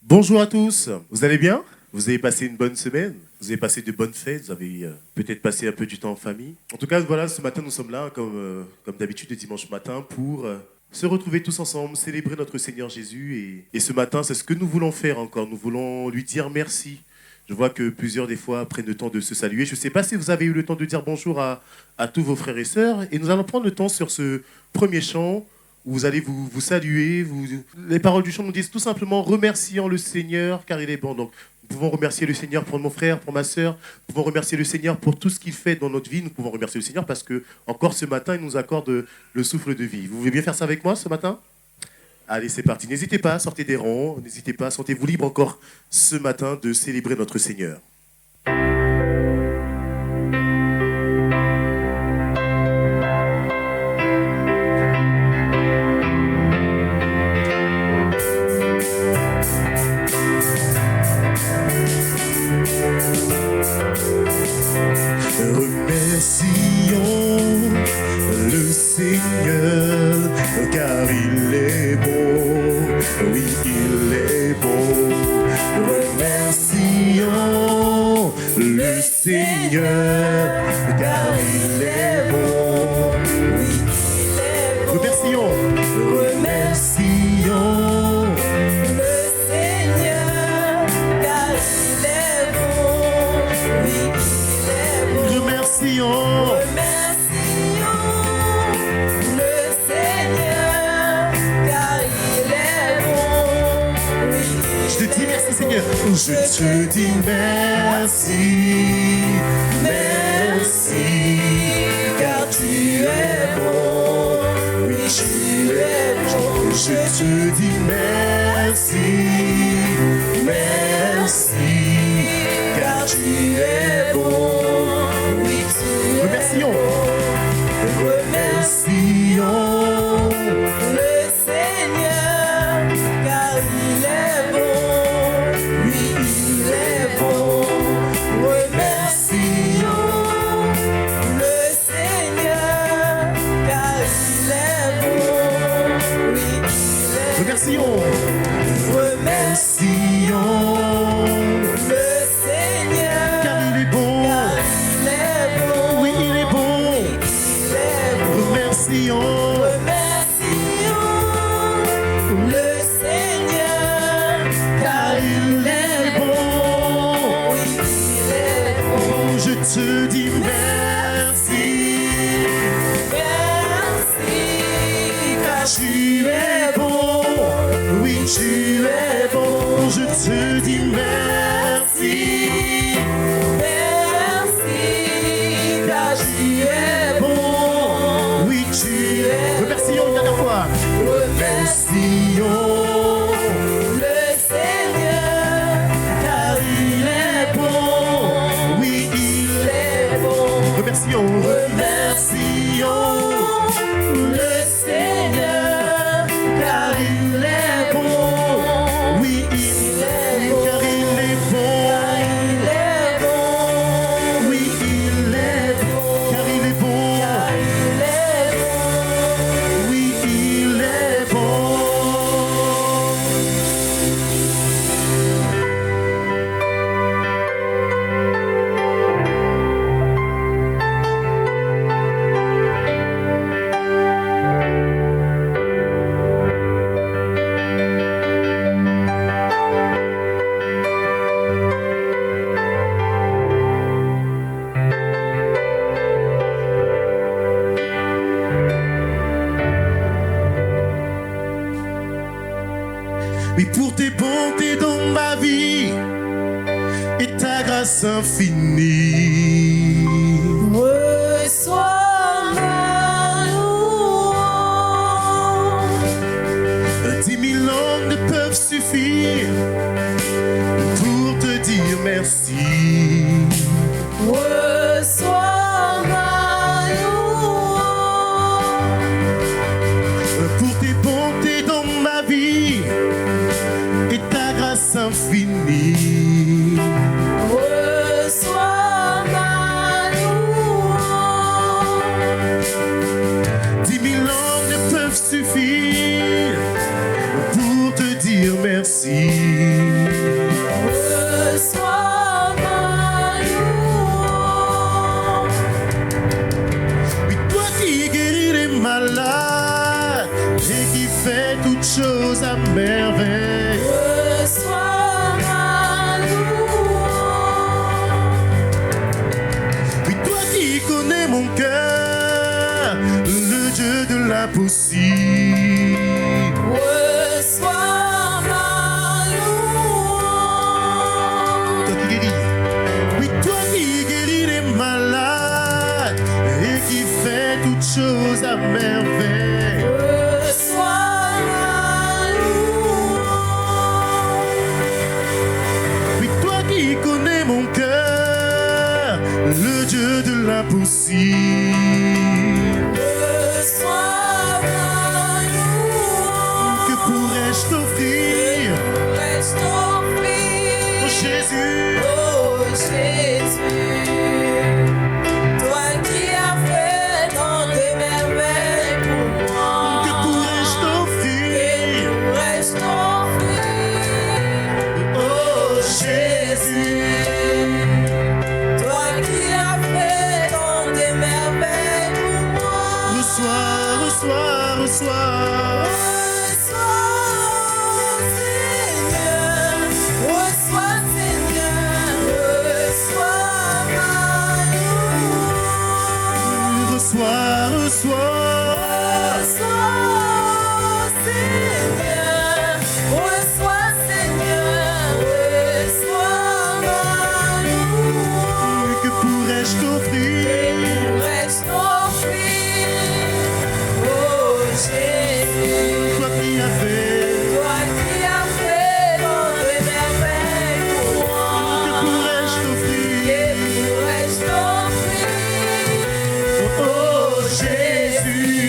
Bonjour à tous, vous allez bien? Vous avez passé une bonne semaine? Vous avez passé de bonnes fêtes? Vous avez peut-être passé un peu du temps en famille? En tout cas, voilà, ce matin, nous sommes là, comme d'habitude, le dimanche matin, pour se retrouver tous ensemble, célébrer notre Seigneur Jésus. Et ce matin, c'est ce que nous voulons faire encore. Nous voulons lui dire merci. Je vois que plusieurs, des fois, prennent le temps de se saluer. Je ne sais pas si vous avez eu le temps de dire bonjour à tous vos frères et sœurs. Et nous allons prendre le temps sur ce premier chant où vous allez vous saluer. Les paroles du chant nous disent tout simplement remerciant le Seigneur car il est bon. Donc, nous pouvons remercier le Seigneur pour mon frère, pour ma sœur. Nous pouvons remercier le Seigneur pour tout ce qu'il fait dans notre vie. Nous pouvons remercier le Seigneur parce que encore ce matin, il nous accorde le souffle de vie. Vous voulez bien faire ça avec moi ce matin? Allez, c'est parti. N'hésitez pas, sortez des rangs. N'hésitez pas, sentez-vous libre encore ce matin de célébrer notre Seigneur. Remercions le Seigneur car il est bon, oui il est bon. Remercions le Seigneur car il est bon, oui il est bon. Remercions le Seigneur car il est bon, oui il est bon. Remercions le Seigneur car il est bon, oui. Je te dis merci Seigneur. Je te dis merci, merci, car tu es bon, oui tu es bon. Je te dis merci, merci, car tu es bon, oui tu es bon. Remercions le Seigneur car il est bon, oui il est bon. Remercions le Seigneur car il est bon, oui il est bon. Remercions le Seigneur car il est bon, oui il est bon. Remercions le Seigneur car il est bon, oui il est bon. Je te dis merci, merci, car tu es bon, oui tu es bon. Je te dis merci, merci, car tu es bon, oui tu es. Remercions une dernière fois. Remercions le Seigneur car il est bon, oui il est bon. Remercions le Seigneur car il est bon, oui il est bon. Car il est bon, oui il est bon. Car il est bon, oui il est bon. Oui, pour tes bontés dans ma vie et ta grâce infinie. Reçois ma louange. 10 000 langues ne peuvent suffire pour te dire merci. Reçois ma louange. Pour tes bontés dans ma vie et ta grâce infinie. Reçois ma louange. fait toutes choses à merveille. Reçois ma louange. Oui, toi qui connais mon cœur, le Dieu de l'impossible. Reçois ma louange. Toi qui guéris. Oui, toi qui guéris les malades et qui fait toutes choses à merveille. Reçois ma louange. Oui, toi qui connais mon cœur, le Dieu de l'impossible. Reçois ma louange. Que pourrais-je t'offrir, Pourrais-je t'offrir, oh Jésus? oh Jésus, toi qui as fait tant de merveilles pour moi. Que pourrais-je Que t'offrir, pourrais-je t'offrir, oh Jésus? toi qui as fait tant de merveilles pour moi. Reçois, reçois, reçois. Reçois, Seigneur, reçois ma louange. Reçois, reçois. Reçois, Seigneur, reçois, ma louange. Que pourrais-je t'offrir, Pourrais-je t'offrir, oh Jésus, toi qui as fait, toi qui as fait tant de merveilles pour que moi. pourrais-je Que t'offrir, pourrais-je t'offrir, oh Jésus?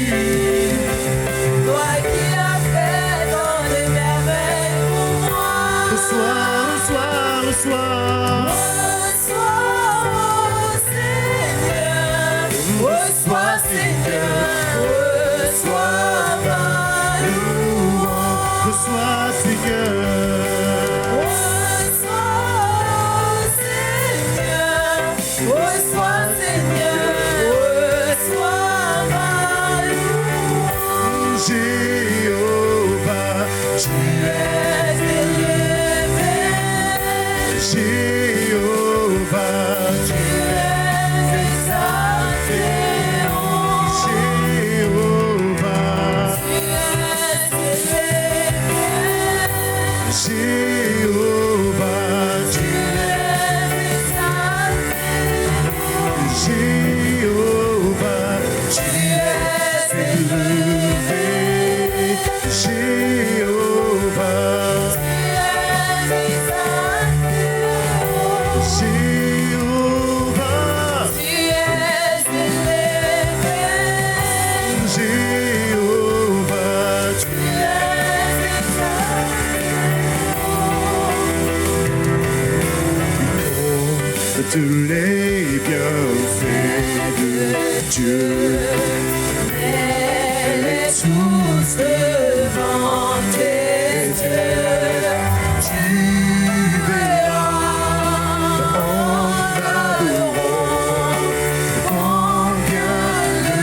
toi qui as fait tant de merveilles pour moi. Reçois, reçois, reçois. Reçois, Seigneur, reçois ma louange. Reçois, Seigneur. Reçois, Seigneur, reçois, ma louange. Jéhovah, Tu es élevé, Jéhovah, tu es exalté, oh. Jéhovah, Tu es élevé, Jéhovah, tu es exalté, Jéhovah, tu es élevé, Jéhovah, tu es exalté, Jéhovah, tu es élevé, Jéhovah, tu es exalté. tous les bienfaits de Dieu. Elle est tous devant tes yeux. Tu verras en adorant combien le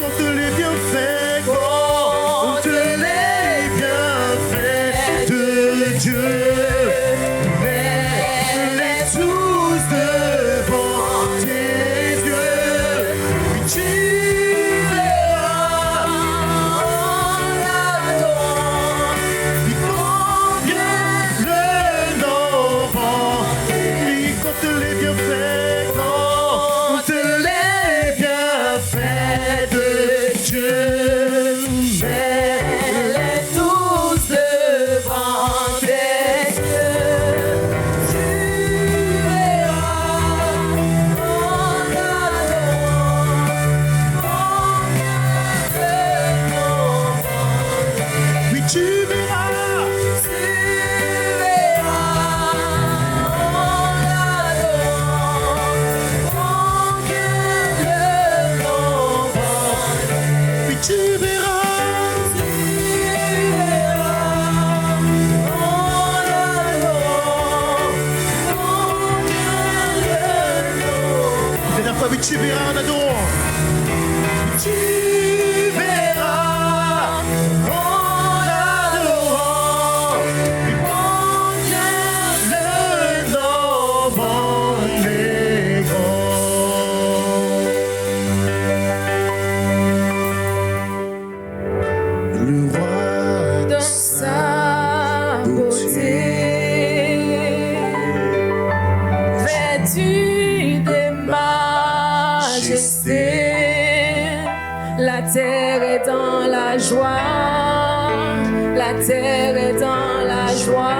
Compte les bienfaits, compte les bienfaits de Dieu. Mets-les tous devant tes yeux. Oui, tu verras en adorant oui, combien le enfant. Oui, compte les bienfaits, compte les bienfaits de Dieu. mets-les tous devant tes yeux. Tu verras en adorant combien Oui, tu verras. tu verras en adorant combien le Oui, tu verras. Tu verras en adorant combien le Dernière fois, oui, tu verras en adorant. Tu verras terre est dans la joie, la terre est dans la joie.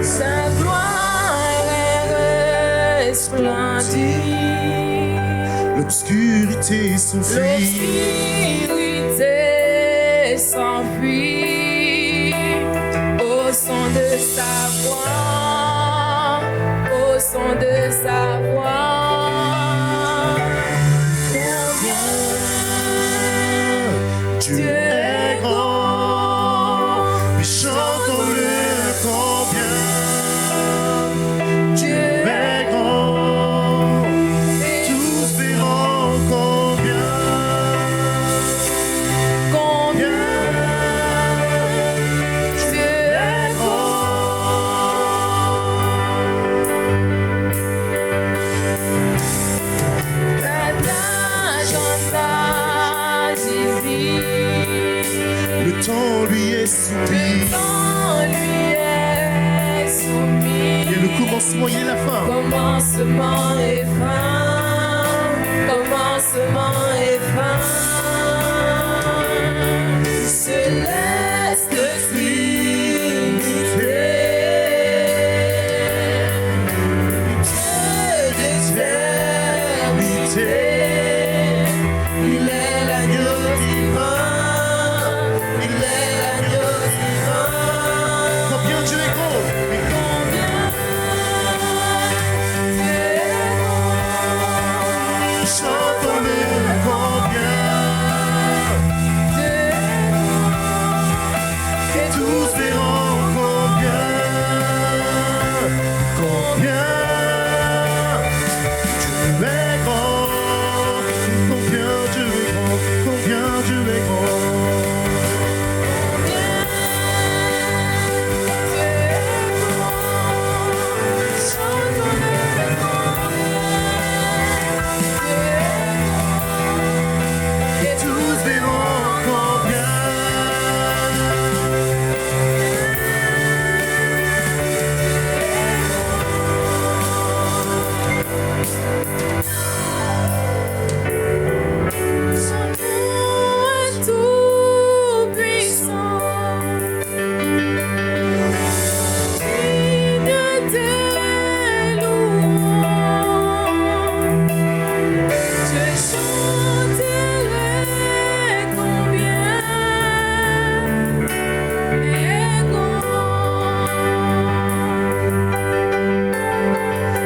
Sa gloire est resplendie. L'obscurité s'enfuit. L'obscurité s'enfuit au son de sa voix, au son de sa voix. Dieu est grand, mais chantons-le combien. Dieu est grand, tous verront combien. Combien Dieu est grand. Partage en ta divine. Le temps lui est soumis. Le temps lui est soumis. Il y a le commencement, il y a la fin. Commencement et fin. Commencement et fin. Céleste Trinité. Dieu d'éternité. Il est l'agneau divin. Il est l'agneau divin. Combien Dieu est grand. Mais combien Dieu est grand. Chantons-le combien. Dieu est grand. Et Tous verront combien. Combien Dieu est grand. Combien Dieu est grand. Combien Dieu est grand. Et tous verront combien.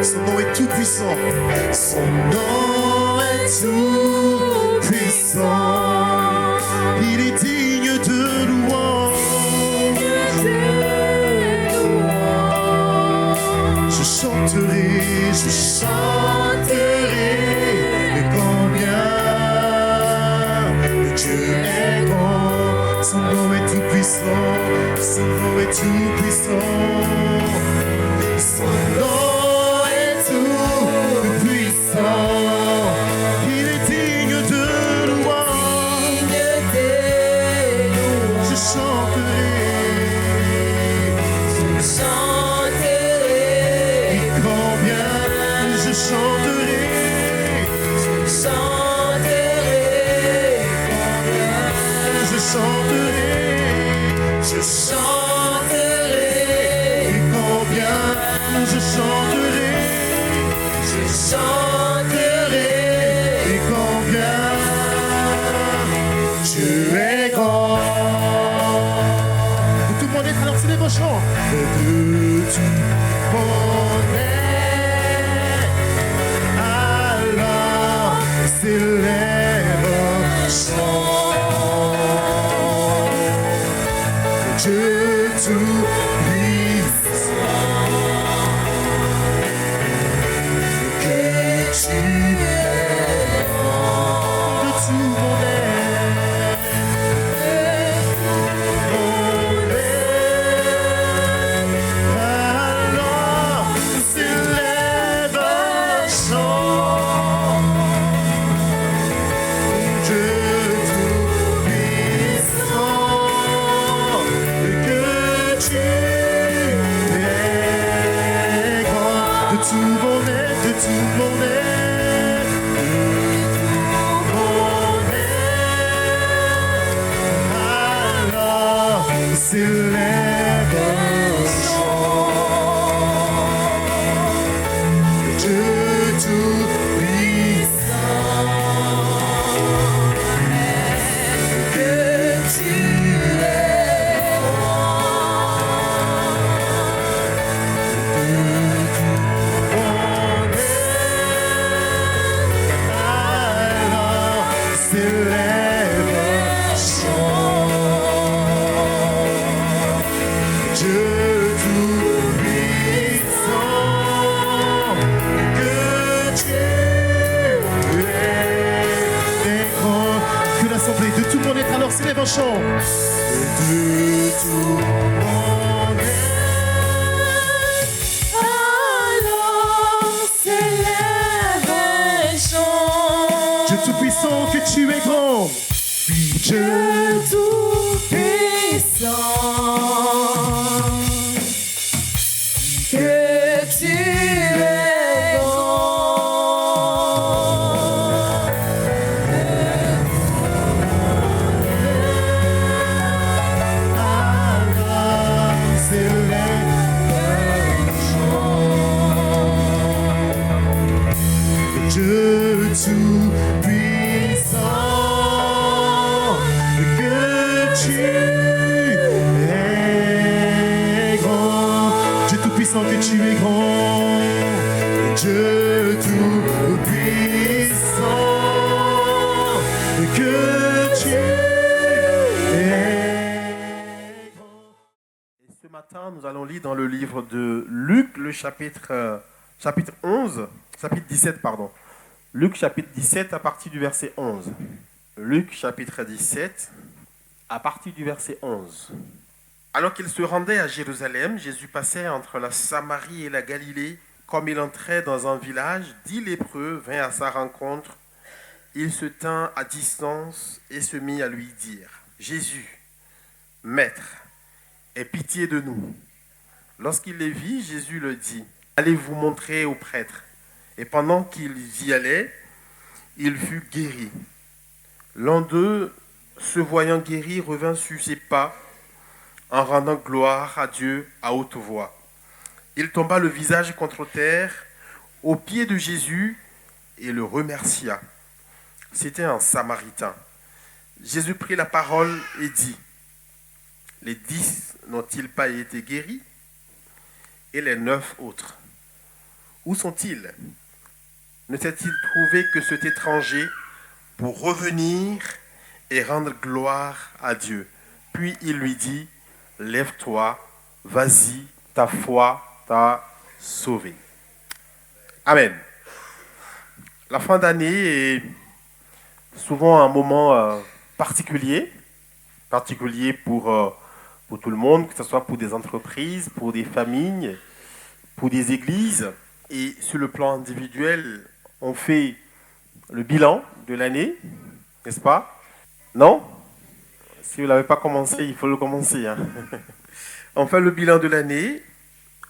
Son nom est tout puissant. Son nom est tout puissant. Il est digne de louange. Je chanterai, je chanterai. Mais combien Dieu est grand. Son nom est tout puissant. Son nom est tout puissant. Son nom est tout puissant. Il est digne de louange. Je chanterai. Et combien je chanterai. Je chanterai. Je chanterai. Et combien je chanterai. Je chanterai. Et combien Dieu est grand. De tout mon être, alors c'est vos chants. De tout mon être, alors s'élève chant. Dieu tout puissant, que tu es grand. De tout mon être, alors lève un chant. Dieu tout-puissant, que tu es grand. Que l'assemblée de tout le monde est alors s'élève un chant. De tout le monde Alors s'élève un chant. Dieu tout-puissant, que tu es grand. Dieu tout-puissant, que tu es alors s'élève un chant. Dieu tout-puissant, que tu es grand. Dieu tout-puissant, que tu es grand. Dieu tout-puissant, que tu es grand. Et ce matin, nous allons lire dans le livre de Luc, le chapitre 11, chapitre 17, pardon. Luc, chapitre 17, à partir du verset 11. Luc, chapitre 17, à partir du verset 11. Alors qu'il se rendait à Jérusalem, Jésus passait entre la Samarie et la Galilée. Comme il entrait dans un village, 10 lépreux vinrent à sa rencontre. Il se tint à distance et se mit à lui dire, « Jésus, Maître, aie pitié de nous. » Lorsqu'il les vit, Jésus leur dit, « Allez vous montrer au prêtre. » Et pendant qu'il y allait, il fut guéri. L'un d'eux, se voyant guéri, revint sur ses pas en rendant gloire à Dieu à haute voix. Il tomba le visage contre terre aux pieds de Jésus et le remercia. C'était un Samaritain. Jésus prit la parole et dit, « Les 10 n'ont-ils pas été guéris? Et les 9 autres, où sont-ils? Ne s'est-il trouvé que cet étranger pour revenir et rendre gloire à Dieu? » Puis il lui dit, « Lève-toi, vas-y, ta foi t'a sauvé. » Amen. La fin d'année est souvent un moment particulier pour tout le monde, que ce soit pour des entreprises, pour des familles, pour des églises. Et sur le plan individuel, on fait le bilan de l'année, n'est-ce pas? Non? Si vous ne l'avez pas commencé, il faut le commencer. Hein. On fait le bilan de l'année,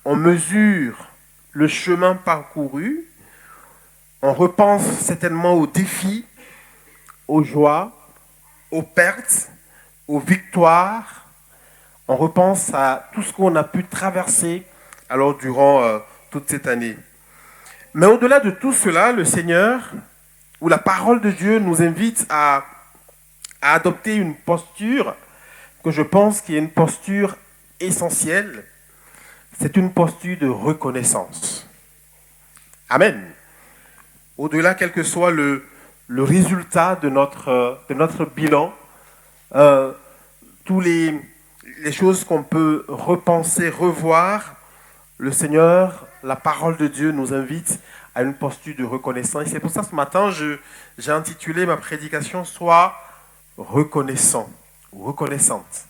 on mesure le chemin parcouru, on repense certainement aux défis, aux joies, aux pertes, aux victoires. On repense à tout ce qu'on a pu traverser alors durant toute cette année. Mais au-delà de tout cela, le Seigneur, ou la parole de Dieu, nous invite à adopter une posture que je pense qui est une posture essentielle. C'est une posture de reconnaissance. Amen. Au-delà, quel que soit le résultat de notre bilan, tous les choses qu'on peut repenser, revoir, le Seigneur, la parole de Dieu nous invite à une posture de reconnaissance. Et c'est pour ça ce matin, j'ai intitulé ma prédication « Sois reconnaissant ou reconnaissante ».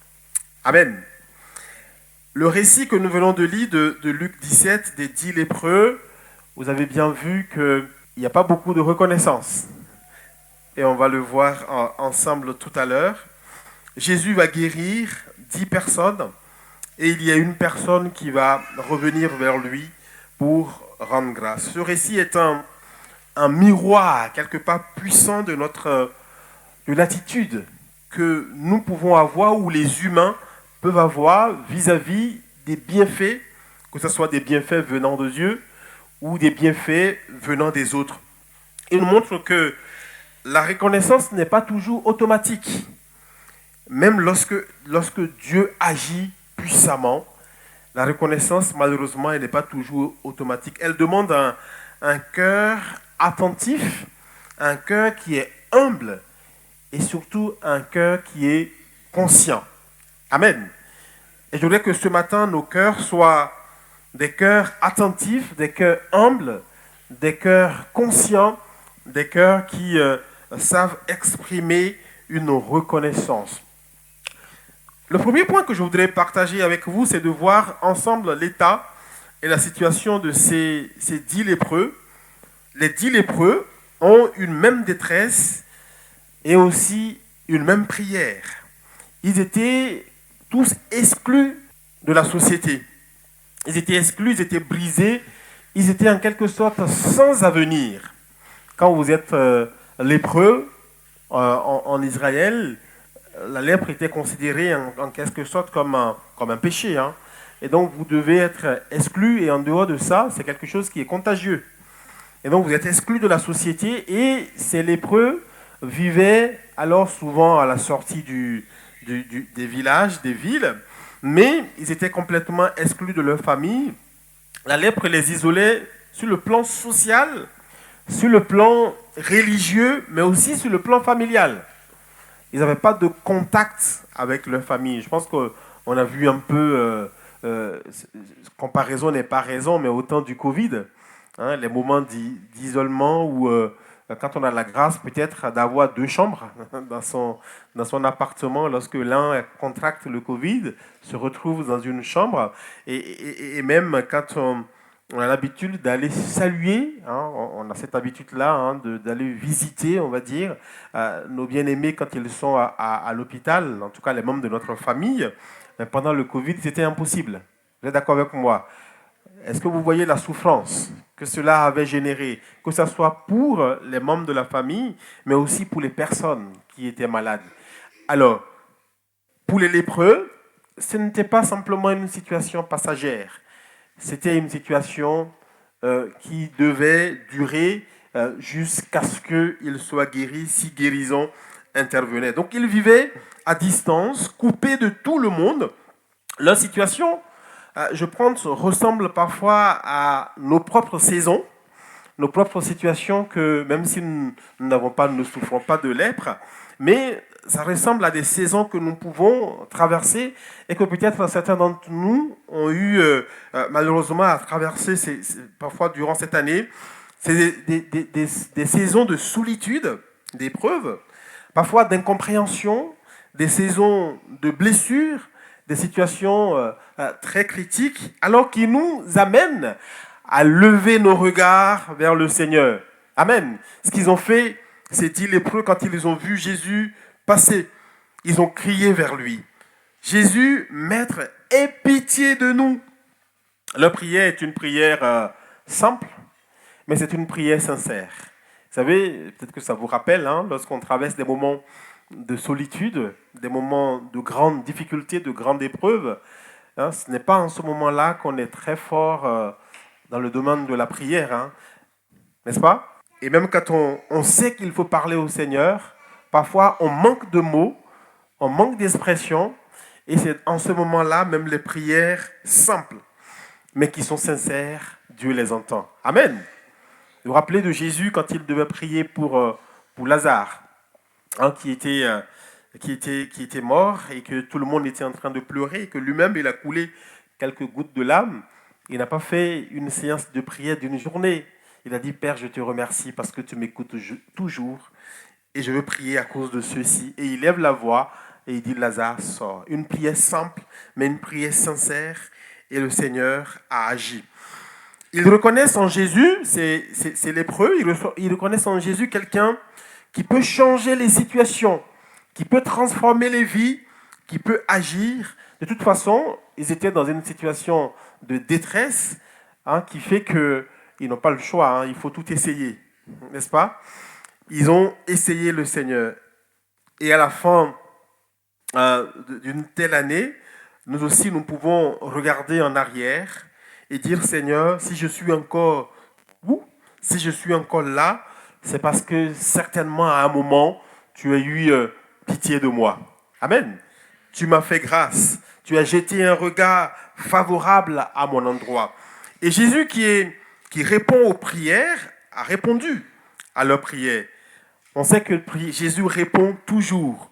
Amen. Le récit que nous venons de lire de Luc 17, des 10 lépreux, vous avez bien vu qu'il n'y a pas beaucoup de reconnaissance. Et on va le voir ensemble tout à l'heure. Jésus va guérir 10 personnes et il y a une personne qui va revenir vers lui pour rendre grâce. Ce récit est un miroir, quelque part puissant de l'attitude que nous pouvons avoir ou les humains peuvent avoir vis-à-vis des bienfaits, que ce soit des bienfaits venant de Dieu ou des bienfaits venant des autres. Il nous montre que la reconnaissance n'est pas toujours automatique. Même lorsque Dieu agit puissamment, la reconnaissance, malheureusement, elle n'est pas toujours automatique. Elle demande un cœur attentif, un cœur qui est humble et surtout un cœur qui est conscient. Amen. Et je voudrais que ce matin, nos cœurs soient des cœurs attentifs, des cœurs humbles, des cœurs conscients, des cœurs qui savent exprimer une reconnaissance. Le premier point que je voudrais partager avec vous, c'est de voir ensemble l'état et la situation de ces 10 lépreux. Les 10 lépreux ont une même détresse et aussi une même prière. Ils étaient tous exclus de la société. Ils étaient exclus, ils étaient brisés, ils étaient en quelque sorte sans avenir. Quand vous êtes lépreux en Israël, la lèpre était considérée en quelque sorte comme un péché. Hein. Et donc vous devez être exclu, et en dehors de ça, c'est quelque chose qui est contagieux. Et donc vous êtes exclu de la société, et ces lépreux vivaient alors souvent à la sortie des villages, des villes, mais ils étaient complètement exclus de leur famille. La lèpre les isolait sur le plan social, sur le plan religieux, mais aussi sur le plan familial. Ils n'avaient pas de contact avec leur famille. Je pense qu'on a vu un peu, comparaison n'est pas raison, mais au temps du Covid, hein, les moments d'isolement où quand on a la grâce peut-être d'avoir 2 chambres dans son appartement, lorsque l'un contracte le Covid, se retrouve dans une chambre, et même quand on a l'habitude d'aller saluer, hein, on a cette habitude-là hein, d'aller visiter, on va dire, nos bien-aimés quand ils sont à l'hôpital, en tout cas les membres de notre famille. Mais pendant le Covid, c'était impossible. Vous êtes d'accord avec moi? Est-ce que vous voyez la souffrance que cela avait générée, que ce soit pour les membres de la famille, mais aussi pour les personnes qui étaient malades? Alors, pour les lépreux, ce n'était pas simplement une situation passagère. C'était une situation qui devait durer jusqu'à ce qu'ils soient guéris, si guérison intervenait. Donc ils vivaient à distance, coupés de tout le monde. Leur situation, je pense, ressemble parfois à nos propres saisons, nos propres situations que, même si nous ne souffrons pas de lèpre, mais ça ressemble à des saisons que nous pouvons traverser et que peut-être certains d'entre nous ont eu malheureusement à traverser parfois durant cette année. C'est des saisons de solitude, d'épreuves, parfois d'incompréhension, des saisons de blessures, des situations très critiques, alors qui nous amènent à lever nos regards vers le Seigneur. Amen. Ce qu'ils ont fait, c'est 10 lépreux quand ils ont vu Jésus passer. Ils ont crié vers lui. Jésus, Maître, aie pitié de nous. Leur prière est une prière simple, mais c'est une prière sincère. Vous savez, peut-être que ça vous rappelle, hein, lorsqu'on traverse des moments de solitude, des moments de grande difficulté, de grande épreuve, hein, ce n'est pas en ce moment-là qu'on est très fort dans le domaine de la prière, hein, n'est-ce pas? Et même quand on sait qu'il faut parler au Seigneur, parfois on manque de mots, on manque d'expressions, et c'est en ce moment-là, même les prières simples, mais qui sont sincères, Dieu les entend. Amen. Vous vous rappelez de Jésus quand il devait prier pour Lazare, hein, qui était mort et que tout le monde était en train de pleurer et que lui-même, il a coulé quelques gouttes de larmes. Il n'a pas fait une séance de prière d'une journée. Il a dit, Père, je te remercie parce que tu m'écoutes toujours et je veux prier à cause de ceci. Et il lève la voix et il dit, Lazare, sort. Une prière simple, mais une prière sincère, et le Seigneur a agi. Ils reconnaissent en Jésus, c'est lépreux, ils reconnaissent en Jésus quelqu'un qui peut changer les situations, qui peut transformer les vies, qui peut agir. De toute façon, ils étaient dans une situation de détresse, hein, qui fait qu'ils n'ont pas le choix, hein, il faut tout essayer, n'est-ce pas? Ils ont essayé le Seigneur. Et à la fin d'une telle année, nous aussi, nous pouvons regarder en arrière et dire, Seigneur, si je suis encore où, si je suis encore là, c'est parce que certainement à un moment, tu as eu pitié de moi. Amen. Tu m'as fait grâce. Tu as jeté un regard favorable à mon endroit. Et Jésus qui répond aux prières, a répondu à leurs prières. On sait que Jésus répond toujours.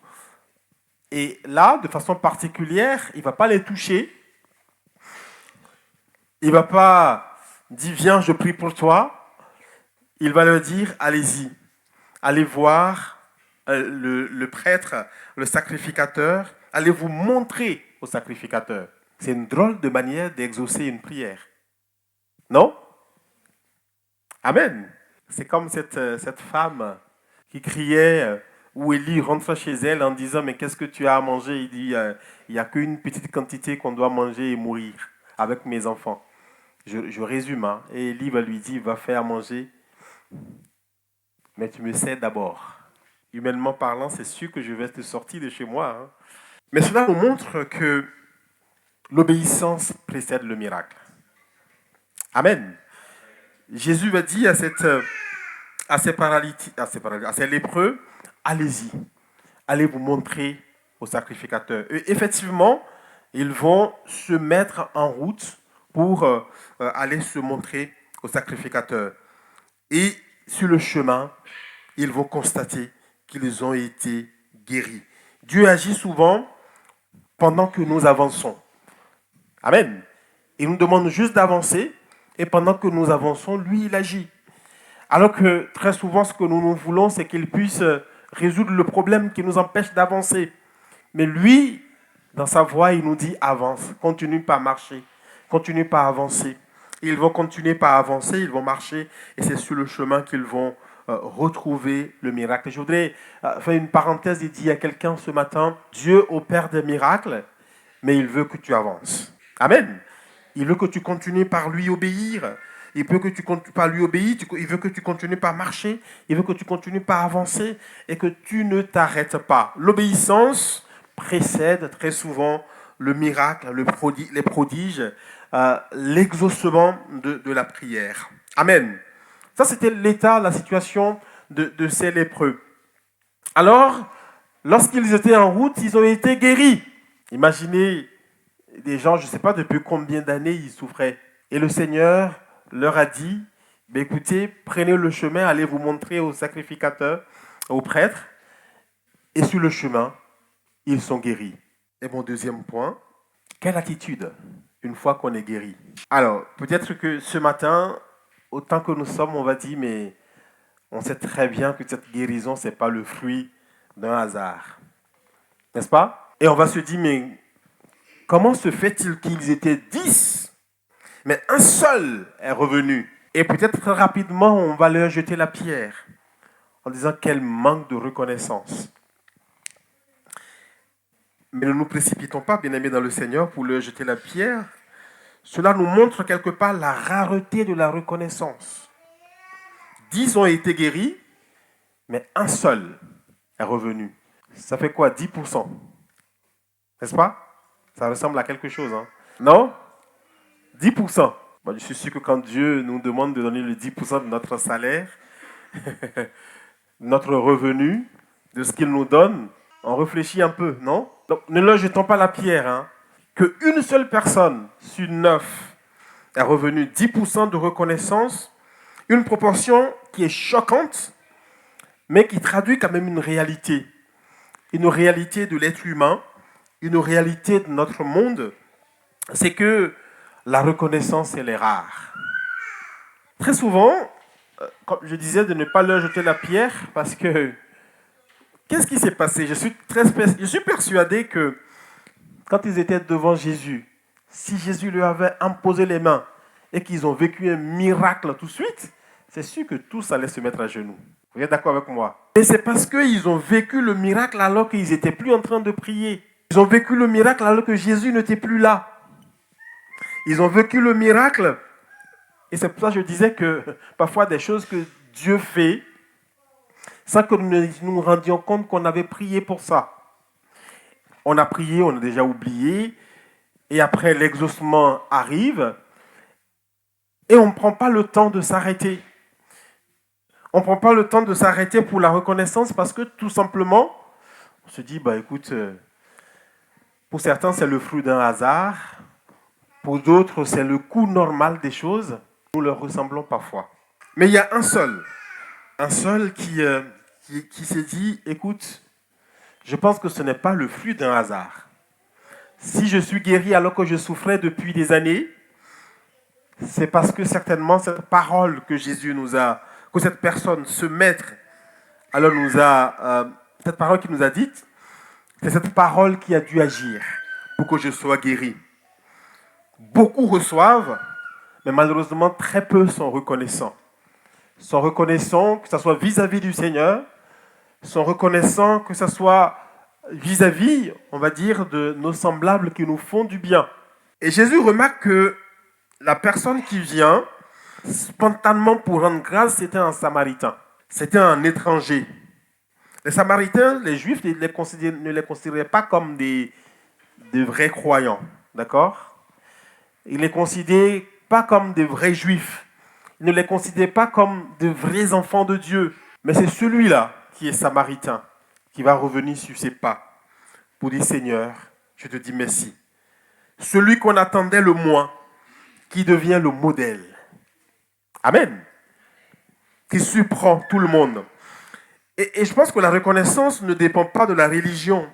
Et là, de façon particulière, il ne va pas les toucher. Il ne va pas dire, viens, je prie pour toi. Il va leur dire, allez-y, allez voir le prêtre, le sacrificateur, allez vous montrer au sacrificateur. C'est une drôle de manière d'exaucer une prière. Non? Amen. C'est comme cette femme qui criait, où Élie rentre chez elle en disant, mais qu'est-ce que tu as à manger? Il dit, il n'y a qu'une petite quantité qu'on doit manger et mourir avec mes enfants. Je résume, hein. Et Élie va lui dire, va faire à manger, mais tu me sais d'abord. Humainement parlant, c'est sûr que je vais te sortir de chez moi. Hein. Mais cela nous montre que l'obéissance précède le miracle. Amen. Jésus va dire à ces lépreux, allez-y, allez vous montrer au sacrificateur. Et effectivement, ils vont se mettre en route pour aller se montrer au sacrificateur. Et sur le chemin, ils vont constater qu'ils ont été guéris. Dieu agit souvent pendant que nous avançons. Amen. Il nous demande juste d'avancer et pendant que nous avançons, lui, il agit. Alors que très souvent, ce que nous voulons, c'est qu'il puisse résoudre le problème qui nous empêche d'avancer. Mais lui, dans sa voie, il nous dit avance, continue par marcher, continue par avancer. Ils vont continuer par avancer, ils vont marcher et c'est sur le chemin qu'ils vont retrouver le miracle. Je voudrais faire une parenthèse et dire à quelqu'un ce matin, Dieu opère des miracles, mais il veut que tu avances. Amen. Il veut que tu continues par lui obéir. Il veut que tu continues par lui obéir. Il veut que tu continues par marcher. Il veut que tu continues par avancer et que tu ne t'arrêtes pas. L'obéissance précède très souvent le miracle, les prodiges, l'exaucement de la prière. Amen. Ça, c'était l'état, la situation de ces lépreux. Alors, lorsqu'ils étaient en route, ils ont été guéris. Imaginez des gens, je ne sais pas depuis combien d'années ils souffraient. Et le Seigneur leur a dit, écoutez, prenez le chemin, allez vous montrer au sacrificateur, au prêtre. Et sur le chemin, ils sont guéris. Et mon deuxième point, quelle attitude une fois qu'on est guéri? Alors, peut-être que ce matin, autant que nous sommes, on va dire, mais on sait très bien que cette guérison, ce n'est pas le fruit d'un hasard. N'est-ce pas? Et on va se dire, mais comment se fait-il qu'ils étaient 10, mais un seul est revenu? Et peut-être très rapidement, on va leur jeter la pierre en disant quel manque de reconnaissance. Mais ne nous précipitons pas, bien-aimés dans le Seigneur, pour leur jeter la pierre. Cela nous montre quelque part la rareté de la reconnaissance. 10 ont été guéris, mais un seul est revenu. Ça fait quoi? 10%. N'est-ce pas? Ça ressemble à quelque chose, hein? Non? 10%. Moi, je suis sûr que quand Dieu nous demande de donner le 10% de notre salaire, notre revenu, de ce qu'il nous donne, on réfléchit un peu, non? Donc, ne leur jetons pas la pierre, hein? Qu'une seule personne sur 9 est revenue 10% de reconnaissance, une proportion qui est choquante, mais qui traduit quand même une réalité de l'être humain, une réalité de notre monde, c'est que la reconnaissance, elle est rare. Très souvent, comme je disais, de ne pas leur jeter la pierre, parce que qu'est-ce qui s'est passé? Je suis persuadé que quand ils étaient devant Jésus, si Jésus leur avait imposé les mains et qu'ils ont vécu un miracle tout de suite, c'est sûr que tous allaient se mettre à genoux. Vous êtes d'accord avec moi? Et c'est parce qu'ils ont vécu le miracle alors qu'ils n'étaient plus en train de prier. Ils ont vécu le miracle alors que Jésus n'était plus là. Ils ont vécu le miracle. Et c'est pour ça que je disais que parfois des choses que Dieu fait, sans que nous nous rendions compte qu'on avait prié pour ça. On a prié, on a déjà oublié, et après l'exaucement arrive, et on ne prend pas le temps de s'arrêter. On ne prend pas le temps de s'arrêter pour la reconnaissance parce que tout simplement, on se dit, écoute, pour certains c'est le fruit d'un hasard, pour d'autres c'est le coût normal des choses, nous leur ressemblons parfois. Mais il y a un seul qui s'est dit, écoute, je pense que ce n'est pas le fruit d'un hasard. Si je suis guéri alors que je souffrais depuis des années, c'est parce que certainement cette parole que Jésus nous a, que cette personne, ce maître, alors nous a, cette parole qu'il nous a dite, c'est cette parole qui a dû agir pour que je sois guéri. Beaucoup reçoivent, mais malheureusement très peu sont reconnaissants. Sont reconnaissants que ce soit vis-à-vis du Seigneur, sont reconnaissants que ce soit vis-à-vis, on va dire, de nos semblables qui nous font du bien. Et Jésus remarque que la personne qui vient spontanément pour rendre grâce, c'était un Samaritain. C'était un étranger. Les Samaritains, les Juifs, ne les considéraient pas comme des vrais croyants. D'accord ? Ils ne les considéraient pas comme des vrais Juifs. Ils ne les considéraient pas comme de vrais enfants de Dieu. Mais c'est celui-là qui est Samaritain, qui va revenir sur ses pas pour dire, Seigneur, je te dis merci. Celui qu'on attendait le moins, qui devient le modèle. Amen. Qui surprend tout le monde. Et je pense que la reconnaissance ne dépend pas de la religion.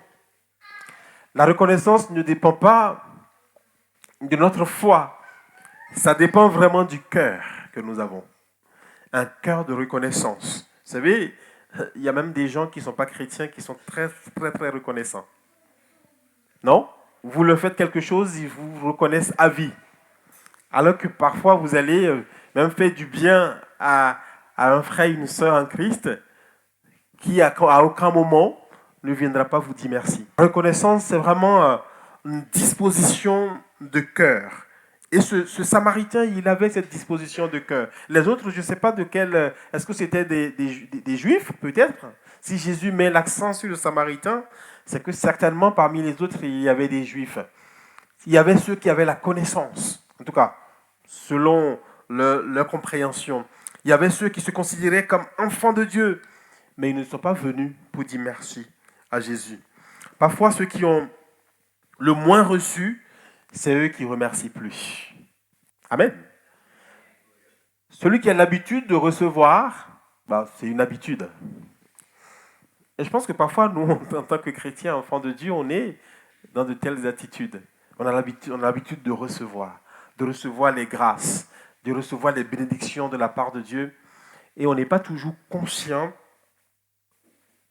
La reconnaissance ne dépend pas de notre foi. Ça dépend vraiment du cœur que nous avons. Un cœur de reconnaissance. Vous savez, il y a même des gens qui ne sont pas chrétiens qui sont très, très, très reconnaissants. Non ? Vous leur faites quelque chose, ils vous reconnaissent à vie. Alors que parfois, vous allez même faire du bien à un frère, une sœur en Christ, qui à aucun moment ne viendra pas vous dire merci. La reconnaissance, c'est vraiment une disposition de cœur. Et ce Samaritain, il avait cette disposition de cœur. Les autres, je ne sais pas de quel... Est-ce que c'était des Juifs, peut-être ? Si Jésus met l'accent sur le Samaritain, c'est que certainement, parmi les autres, il y avait des Juifs. Il y avait ceux qui avaient la connaissance, en tout cas, selon leur compréhension. Il y avait ceux qui se considéraient comme enfants de Dieu, mais ils ne sont pas venus pour dire merci à Jésus. Parfois, ceux qui ont le moins reçu, c'est eux qui remercient plus. Amen. Celui qui a l'habitude de recevoir, c'est une habitude. Et je pense que parfois, nous, en tant que chrétiens, enfants de Dieu, on est dans de telles attitudes. On a l'habitude de recevoir les grâces, de recevoir les bénédictions de la part de Dieu. Et on n'est pas toujours conscient.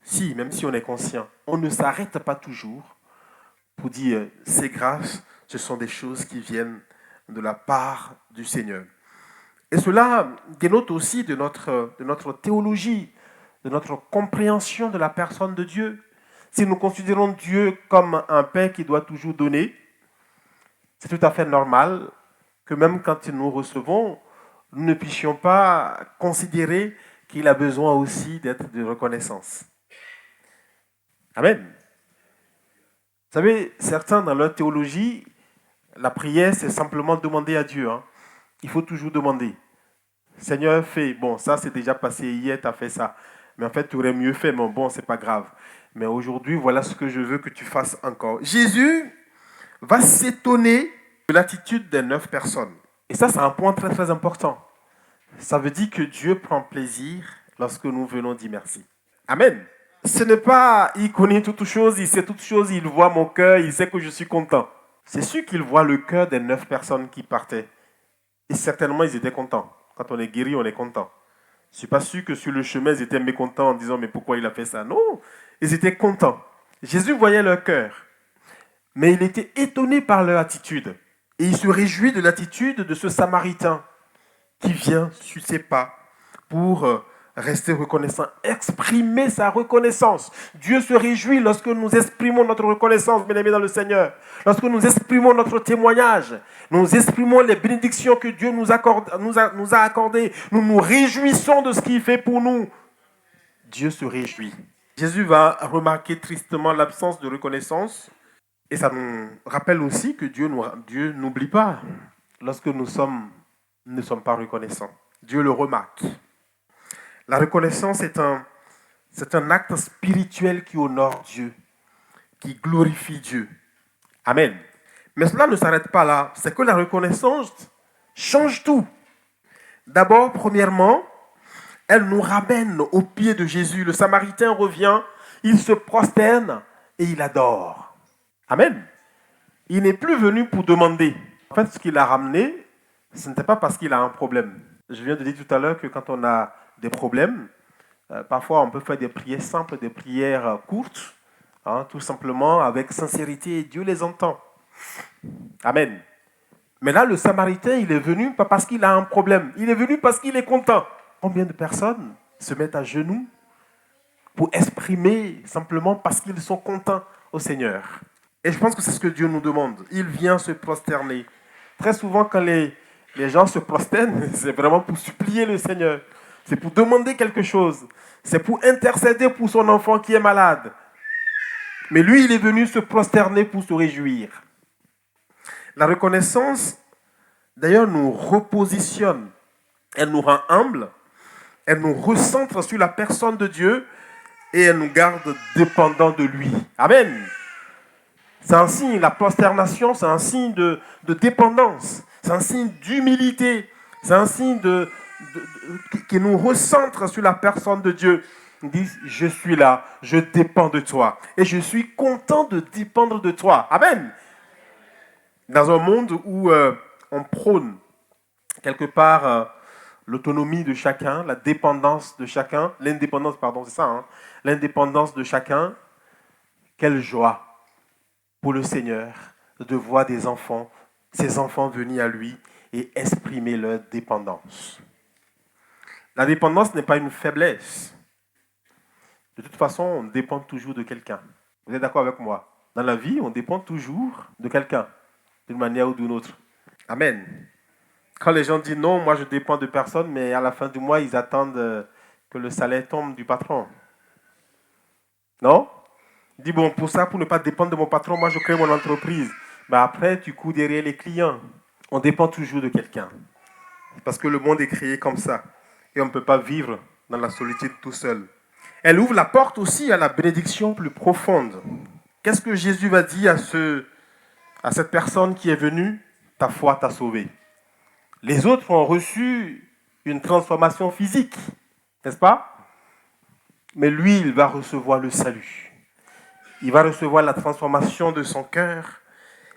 Si, même si on est conscient, on ne s'arrête pas toujours pour dire ces grâces, ce sont des choses qui viennent de la part du Seigneur. Et cela dénote aussi de notre théologie, de notre compréhension de la personne de Dieu. Si nous considérons Dieu comme un Père qui doit toujours donner, c'est tout à fait normal que même quand nous recevons, nous ne puissions pas considérer qu'il a besoin aussi d'être de reconnaissance. Amen. Vous savez, certains dans leur théologie, la prière, c'est simplement demander à Dieu. Il faut toujours demander. Seigneur, fais. Bon, ça, c'est déjà passé hier, tu as fait ça. Mais en fait, tu aurais mieux fait, mais bon, c'est pas grave. Mais aujourd'hui, voilà ce que je veux que tu fasses encore. Jésus va s'étonner de l'attitude des 9 personnes. Et ça, c'est un point très, très important. Ça veut dire que Dieu prend plaisir lorsque nous venons dire merci. Amen. Ce n'est pas, il connaît toutes choses, il sait toutes choses, il voit mon cœur, il sait que je suis content. C'est sûr qu'il voit le cœur des 9 personnes qui partaient. Et certainement, ils étaient contents. Quand on est guéri, on est content. Je ne suis pas sûr que sur le chemin, ils étaient mécontents en disant « Mais pourquoi il a fait ça ?» Non, ils étaient contents. Jésus voyait leur cœur. Mais il était étonné par leur attitude. Et il se réjouit de l'attitude de ce Samaritain qui vient sur ses pas pour rester reconnaissant, exprimer sa reconnaissance. Dieu se réjouit lorsque nous exprimons notre reconnaissance, bien-aimés dans le Seigneur. Lorsque nous exprimons notre témoignage, nous exprimons les bénédictions que Dieu nous a accordées. Nous nous réjouissons de ce qu'il fait pour nous. Dieu se réjouit. Jésus va remarquer tristement l'absence de reconnaissance. Et ça nous rappelle aussi que Dieu n'oublie pas lorsque nous ne sommes pas reconnaissants. Dieu le remarque. La reconnaissance est un acte spirituel qui honore Dieu, qui glorifie Dieu. Amen. Mais cela ne s'arrête pas là. C'est que la reconnaissance change tout. D'abord, premièrement, Elle nous ramène aux pieds de Jésus. Le Samaritain revient, il se prosterne et il adore. Amen. Il n'est plus venu pour demander. En fait, ce qu'il a ramené, ce n'était pas parce qu'il a un problème. Je viens de dire tout à l'heure que quand on a des problèmes, parfois on peut faire des prières simples, des prières courtes, tout simplement avec sincérité, et Dieu les entend. Amen. Mais là, le Samaritain, il est venu pas parce qu'il a un problème, il est venu parce qu'il est content. Combien de personnes se mettent à genoux pour exprimer simplement parce qu'ils sont contents au Seigneur? Et je pense que c'est ce que Dieu nous demande. Il vient se prosterner. Très souvent, quand les gens se prosternent, c'est vraiment pour supplier le Seigneur. C'est pour demander quelque chose. C'est pour intercéder pour son enfant qui est malade. Mais lui, il est venu se prosterner pour se réjouir. La reconnaissance, d'ailleurs, nous repositionne. Elle nous rend humbles. Elle nous recentre sur la personne de Dieu et elle nous garde dépendants de lui. Amen. C'est un signe, la prosternation, c'est un signe de dépendance. C'est un signe d'humilité. C'est un signe qui nous recentre sur la personne de Dieu. Ils disent, je suis là, je dépends de toi. Et je suis content de dépendre de toi. Amen. Dans un monde où on prône quelque part l'autonomie de chacun, la dépendance de chacun, l'indépendance, pardon, c'est ça, l'indépendance de chacun, quelle joie pour le Seigneur de voir des enfants, ses enfants venir à lui et exprimer leur dépendance. La dépendance n'est pas une faiblesse. De toute façon, on dépend toujours de quelqu'un. Vous êtes d'accord avec moi? Dans la vie, on dépend toujours de quelqu'un, d'une manière ou d'une autre. Amen. Quand les gens disent non, moi je dépends de personne, mais à la fin du mois, ils attendent que le salaire tombe du patron. Non? Ils disent bon, pour ça, pour ne pas dépendre de mon patron, moi je crée mon entreprise. Mais après, tu cours derrière les clients. On dépend toujours de quelqu'un. Parce que le monde est créé comme ça. Et on ne peut pas vivre dans la solitude tout seul. Elle ouvre la porte aussi à la bénédiction plus profonde. Qu'est-ce que Jésus va dire à cette personne qui est venue? Ta foi t'a sauvé. Les autres ont reçu une transformation physique, n'est-ce pas? Mais lui, il va recevoir le salut. Il va recevoir la transformation de son cœur.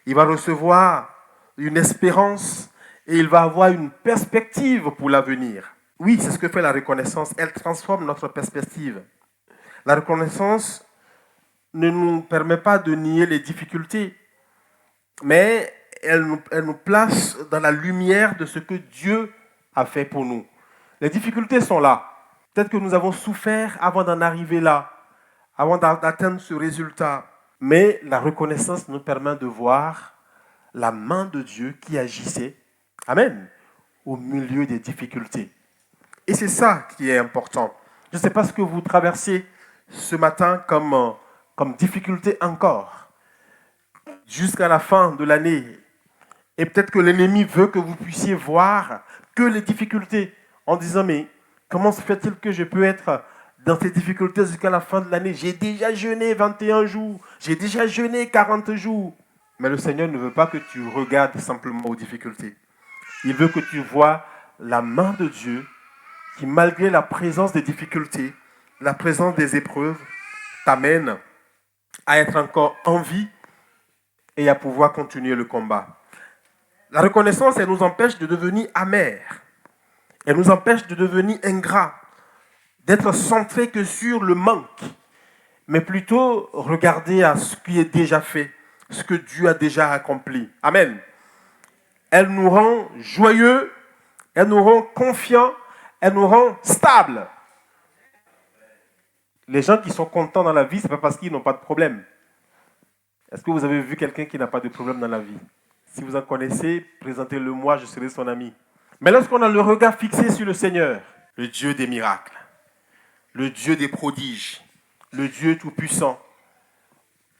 Il va recevoir une espérance et il va avoir une perspective pour l'avenir. Oui, c'est ce que fait la reconnaissance. Elle transforme notre perspective. La reconnaissance ne nous permet pas de nier les difficultés, mais elle nous place dans la lumière de ce que Dieu a fait pour nous. Les difficultés sont là. Peut-être que nous avons souffert avant d'en arriver là, avant d'atteindre ce résultat. Mais la reconnaissance nous permet de voir la main de Dieu qui agissait, amen, au milieu des difficultés. Et c'est ça qui est important. Je ne sais pas ce que vous traversez ce matin comme difficulté encore, jusqu'à la fin de l'année. Et peut-être que l'ennemi veut que vous puissiez voir que les difficultés, en disant, mais comment se fait-il que je peux être dans ces difficultés jusqu'à la fin de l'année? J'ai déjà jeûné 21 jours, j'ai déjà jeûné 40 jours. Mais le Seigneur ne veut pas que tu regardes simplement aux difficultés. Il veut que tu vois la main de Dieu qui, malgré la présence des difficultés, la présence des épreuves, t'amène à être encore en vie et à pouvoir continuer le combat. La reconnaissance, elle nous empêche de devenir amers. Elle nous empêche de devenir ingrats, d'être centrés que sur le manque, mais plutôt regarder à ce qui est déjà fait, ce que Dieu a déjà accompli. Amen. Elle nous rend joyeux, elle nous rend confiants, elle nous rend stables. Les gens qui sont contents dans la vie, ce n'est pas parce qu'ils n'ont pas de problème. Est-ce que vous avez vu quelqu'un qui n'a pas de problème dans la vie? Si vous en connaissez, présentez-le-moi, je serai son ami. Mais lorsqu'on a le regard fixé sur le Seigneur, le Dieu des miracles, le Dieu des prodiges, le Dieu tout-puissant,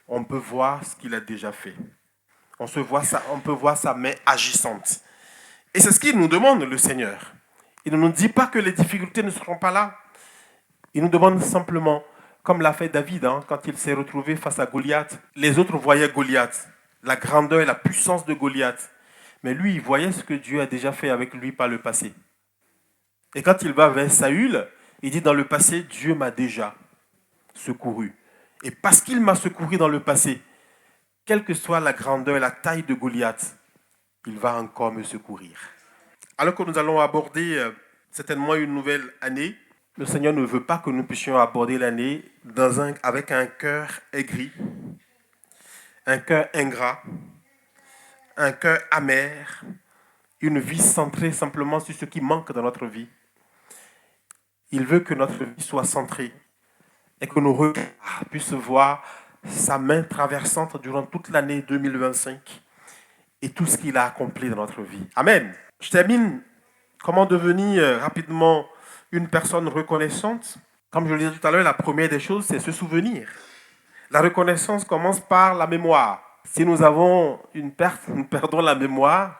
on peut voir ce qu'il a déjà fait. On peut voir sa main agissante. Et c'est ce qu'il nous demande, le Seigneur. Il ne nous dit pas que les difficultés ne seront pas là. Il nous demande simplement, comme l'a fait David, quand il s'est retrouvé face à Goliath. Les autres voyaient Goliath, la grandeur et la puissance de Goliath. Mais lui, il voyait ce que Dieu a déjà fait avec lui par le passé. Et quand il va vers Saül, Il dit dans le passé, Dieu m'a déjà secouru. Et parce qu'il m'a secouru dans le passé, quelle que soit la grandeur et la taille de Goliath, il va encore me secourir. Alors que nous allons aborder certainement une nouvelle année, le Seigneur ne veut pas que nous puissions aborder l'année avec un cœur aigri, un cœur ingrat, un cœur amer, une vie centrée simplement sur ce qui manque dans notre vie. Il veut que notre vie soit centrée et que nos regards puissent voir sa main traversante durant toute l'année 2025 et tout ce qu'il a accompli dans notre vie. Amen. Je termine. Comment devenir rapidement une personne reconnaissante? Comme je le disais tout à l'heure, la première des choses, c'est se souvenir. La reconnaissance commence par la mémoire. Si nous avons une perte, nous perdons la mémoire,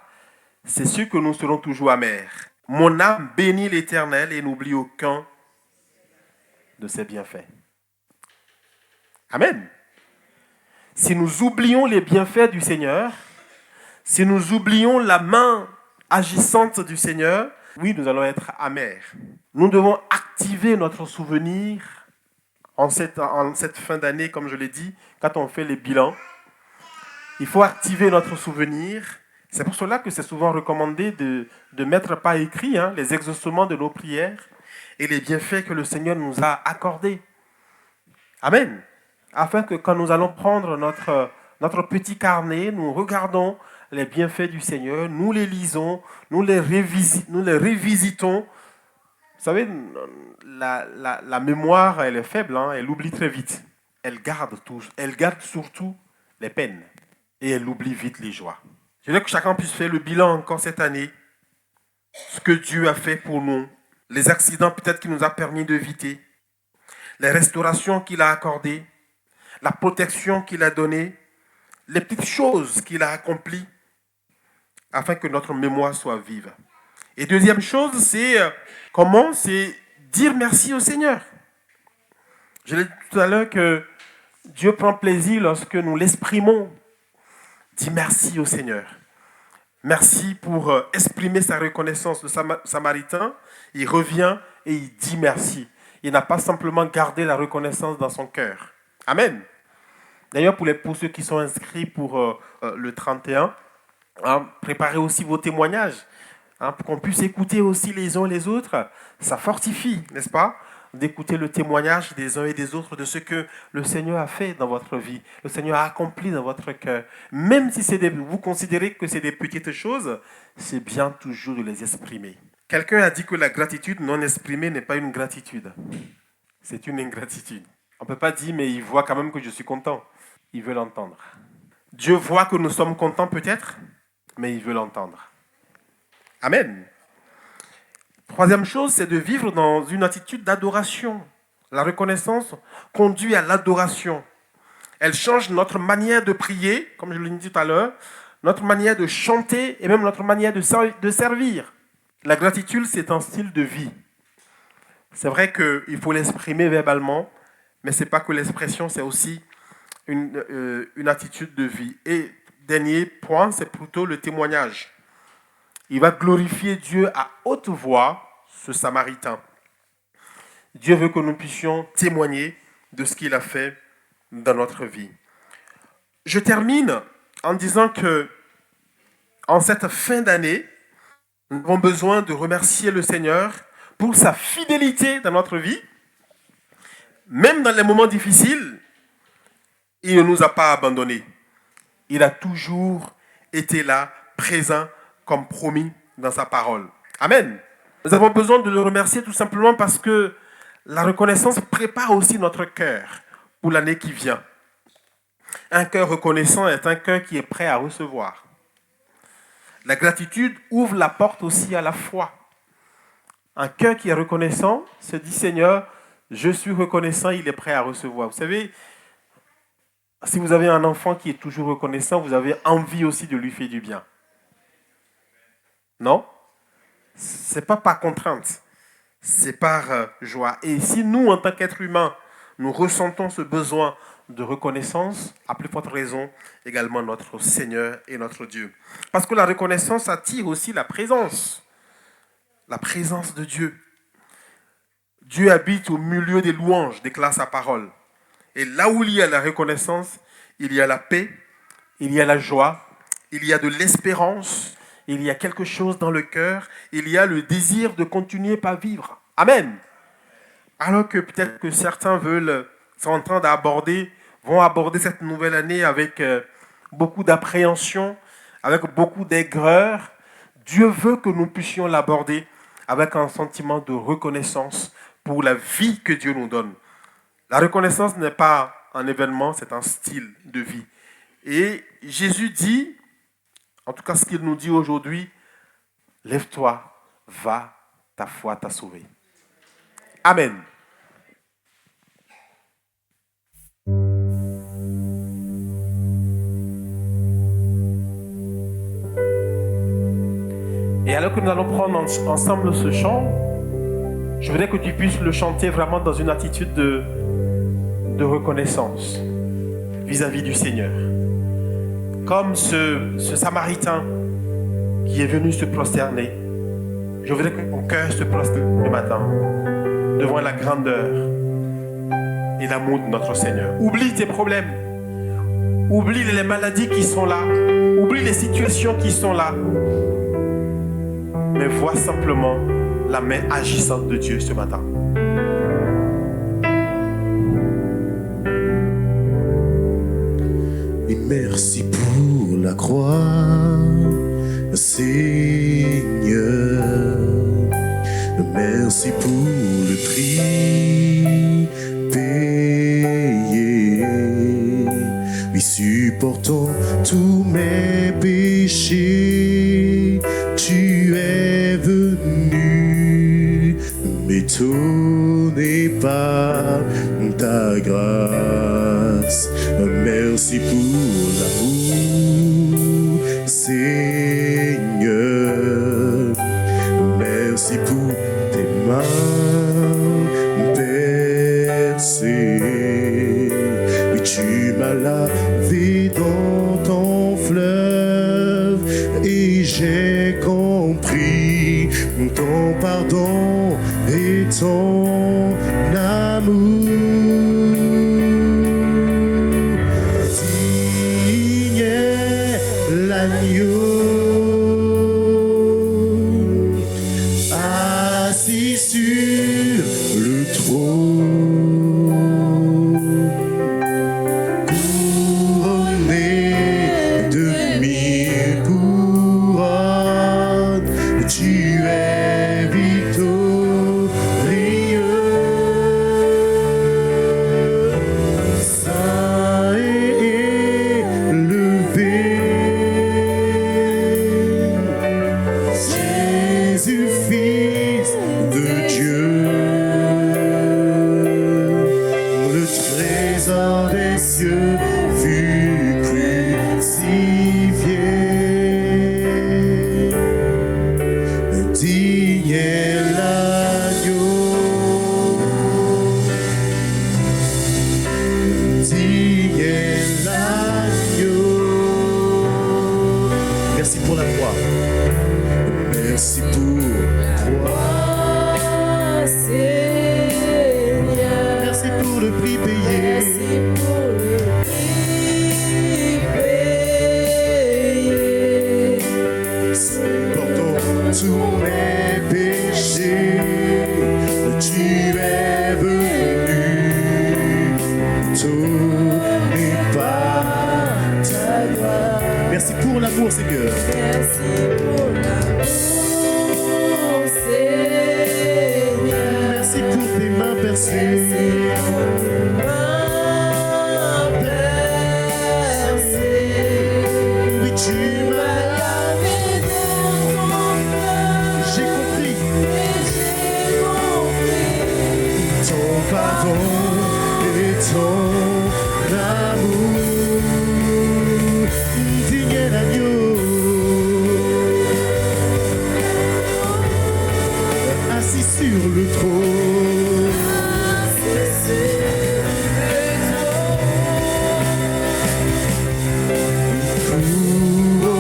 c'est sûr que nous serons toujours amers. Mon âme bénit l'Éternel et n'oublie aucun de ses bienfaits. Amen. Si nous oublions les bienfaits du Seigneur, si nous oublions la main agissante du Seigneur, oui, nous allons être amers. Nous devons activer notre souvenir en cette fin d'année, comme je l'ai dit, quand on fait les bilans. Il faut activer notre souvenir. C'est pour cela que c'est souvent recommandé de mettre par écrit les exaucements de nos prières et les bienfaits que le Seigneur nous a accordés. Amen. Afin que quand nous allons prendre notre petit carnet, nous regardons les bienfaits du Seigneur, nous les lisons, nous les revisitons. Vous savez, la mémoire, elle est faible, elle oublie très vite. Elle garde surtout les peines et elle oublie vite les joies. Je veux que chacun puisse faire le bilan encore cette année, ce que Dieu a fait pour nous, les accidents peut-être qu'il nous a permis d'éviter, les restaurations qu'il a accordées, la protection qu'il a donnée, les petites choses qu'il a accomplies, afin que notre mémoire soit vive. Et deuxième chose, c'est comment? C'est dire merci au Seigneur. Je l'ai dit tout à l'heure que Dieu prend plaisir lorsque nous l'exprimons. Dis merci au Seigneur. Merci pour exprimer sa reconnaissance. Le Samaritain, il revient et il dit merci. Il n'a pas simplement gardé la reconnaissance dans son cœur. Amen. D'ailleurs, pour ceux qui sont inscrits pour le 31, préparez aussi vos témoignages, pour qu'on puisse écouter aussi les uns les autres. Ça fortifie, n'est-ce pas, d'écouter le témoignage des uns et des autres de ce que le Seigneur a fait dans votre vie, le Seigneur a accompli dans votre cœur. Même si vous considérez que c'est des petites choses, c'est bien toujours de les exprimer. Quelqu'un a dit que la gratitude non exprimée n'est pas une gratitude. C'est une ingratitude. On ne peut pas dire, mais il voit quand même que je suis content. Il veut l'entendre. Dieu voit que nous sommes contents peut-être, mais il veut l'entendre. Amen. Troisième chose, c'est de vivre dans une attitude d'adoration. La reconnaissance conduit à l'adoration. Elle change notre manière de prier, comme je l'ai dit tout à l'heure, notre manière de chanter et même notre manière de servir. La gratitude, c'est un style de vie. C'est vrai qu'il faut l'exprimer verbalement, mais ce n'est pas que l'expression, c'est aussi une attitude de vie. Et dernier point, c'est plutôt le témoignage. Il va glorifier Dieu à haute voix, ce Samaritain. Dieu veut que nous puissions témoigner de ce qu'il a fait dans notre vie. Je termine en disant que en cette fin d'année, nous avons besoin de remercier le Seigneur pour sa fidélité dans notre vie. Même dans les moments difficiles, il ne nous a pas abandonnés. Il a toujours été là, présent, comme promis dans sa parole. Amen. Nous avons besoin de le remercier tout simplement parce que la reconnaissance prépare aussi notre cœur pour l'année qui vient. Un cœur reconnaissant est un cœur qui est prêt à recevoir. La gratitude ouvre la porte aussi à la foi. Un cœur qui est reconnaissant se dit, Seigneur, je suis reconnaissant, il est prêt à recevoir. Vous savez, si vous avez un enfant qui est toujours reconnaissant, vous avez envie aussi de lui faire du bien. Non? Ce n'est pas par contrainte, c'est par joie. Et si nous, en tant qu'êtres humains, nous ressentons ce besoin de reconnaissance, à plus forte raison, également notre Seigneur et notre Dieu. Parce que la reconnaissance attire aussi la présence de Dieu. Dieu habite au milieu des louanges, déclare sa parole. Et là où il y a la reconnaissance, il y a la paix, il y a la joie, il y a de l'espérance, il y a quelque chose dans le cœur, il y a le désir de continuer par vivre. Amen. Alors que peut-être que certains sont en train vont aborder cette nouvelle année avec beaucoup d'appréhension, avec beaucoup d'aigreur. Dieu veut que nous puissions l'aborder avec un sentiment de reconnaissance pour la vie que Dieu nous donne. La reconnaissance n'est pas un événement, c'est un style de vie. Et Jésus dit, en tout cas ce qu'il nous dit aujourd'hui, lève-toi, va, ta foi t'a sauvé. Amen. Et alors que nous allons prendre ensemble ce chant, je voudrais que tu puisses le chanter vraiment dans une attitude de reconnaissance vis-à-vis du Seigneur. Comme ce Samaritain qui est venu se prosterner. Je voudrais que ton cœur se prosterne ce matin devant la grandeur et l'amour de notre Seigneur. Oublie tes problèmes. Oublie les maladies qui sont là. Oublie les situations qui sont là. Mais vois simplement la main agissante de Dieu ce matin. Et merci pour la croix, Seigneur. Merci pour le prix payé. Oui, supportant tous mes péchés, tu es venu m'étonner par ta grâce. Merci pour l'amour, Seigneur. Merci pour tes mains percées. Oui, tu m'as lavé dans ton fleuve et j'ai compris ton pardon et ton amour. Digne est l'agneau assis sur le trône, couronné de mille couronnes, tu es victorieux. Saint et élevé, Jésus, Fils de Dieu, le trésor des cieux fut crucifié. Digne est l'agneau, digne est l'agneau. Merci pour la croix. Merci pour la croix. Seigneur, Merci pour le prix payé. merci pour le prix payé. Portons tous mes péchés, tu es venu tourner par ta gloire. Merci pour l'amour, Seigneur. Merci pour l'amour, Seigneur. Merci pour tes mains Merci percées. pour tes mains percées. Oui, tu m'as. M'as lavé dans ton fleuve J'ai compris et j'ai compris ton pardon et ton amour. Digne est l'agneau, assis sur le trône, c'est sur le trône.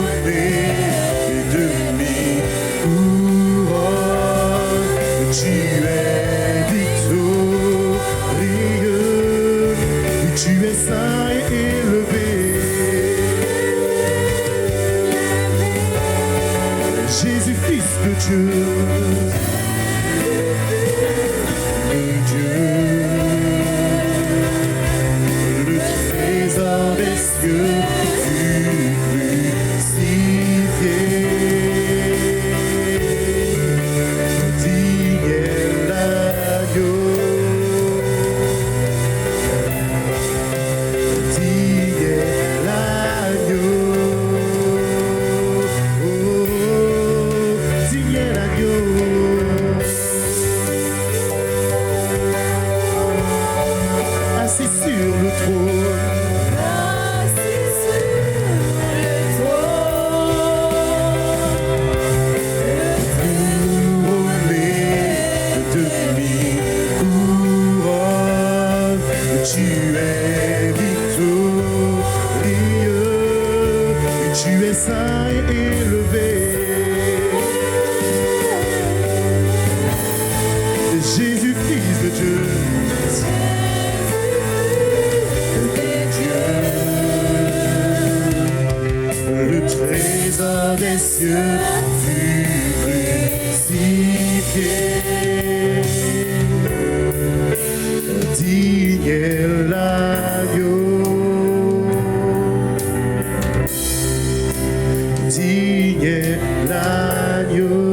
de Dieu, le trésor des cieux fut crucifié. Digne est l'agneau, digne est l'agneau, oh, digne est l'agneau. Assis sur le trône, Assis sur le trône, couronné de mille couronnes, tu es victorieux, tu es saint et élevé. Jésus, fils de Dieu, le trésor des cieux fut crucifié. Digne est l'agneau, digne est l'agneau,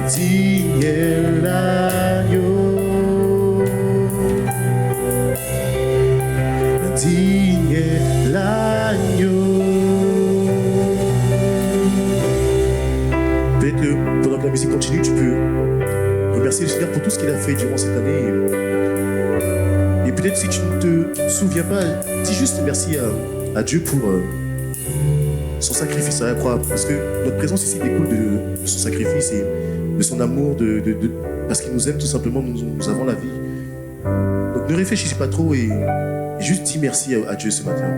digne est l'agneau, digne est l'agneau. Peut-être que pendant que la musique continue, tu peux remercier le Seigneur pour tout ce qu'il a fait durant cette année. Et peut-être si tu ne te souviens pas, dis juste merci à Dieu pour son sacrifice à la croix. Parce que notre présence ici découle de son sacrifice et de son amour, parce qu'il nous aime tout simplement, nous avons la vie. Donc ne réfléchissez pas trop et juste dis merci à Dieu ce matin.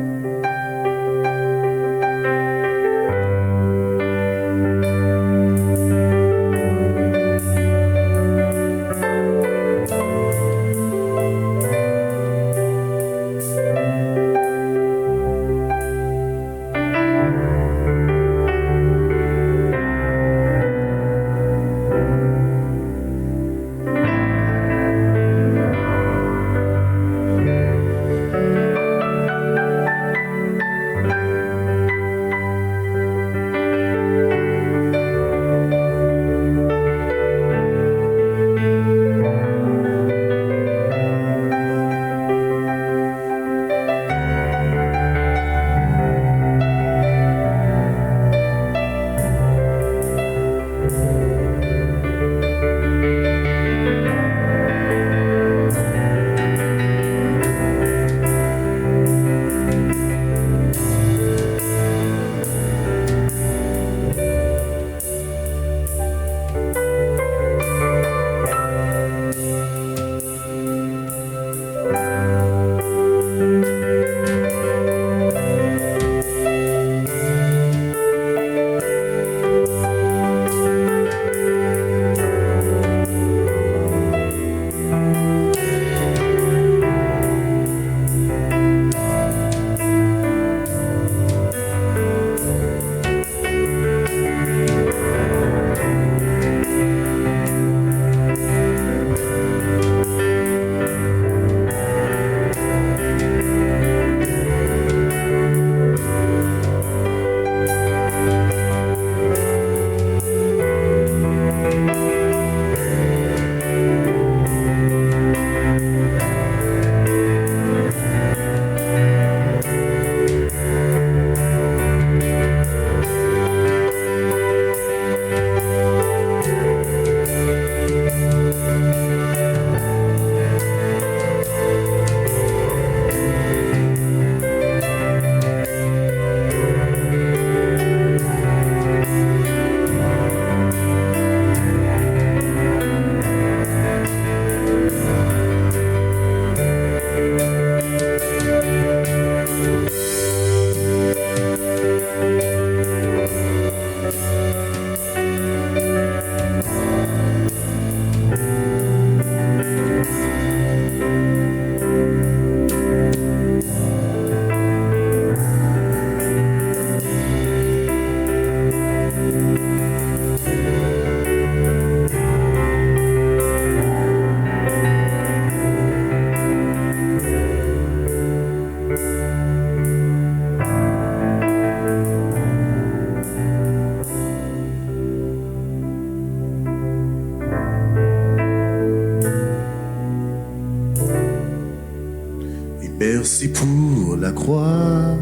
Merci pour la croix,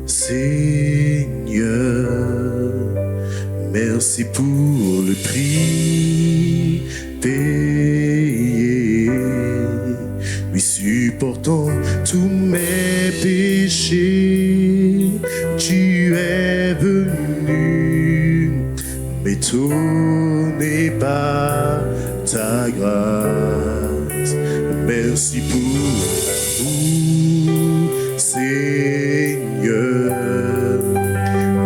Seigneur. Merci pour le prix payé. Lui supportant tous mes péchés, tu es venu m'étonner par ta grâce. Merci pour tout, Seigneur.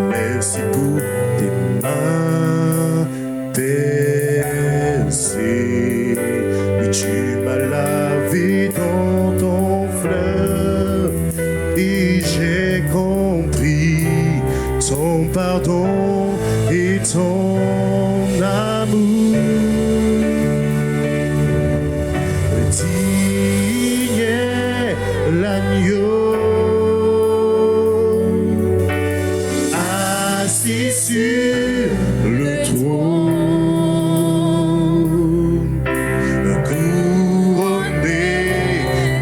Merci pour tes mains percées. Oui, tu m'as lavé dans ton fleuve et j'ai compris ton pardon et ton amour. Digne est l'agneau assis sur le trône, couronné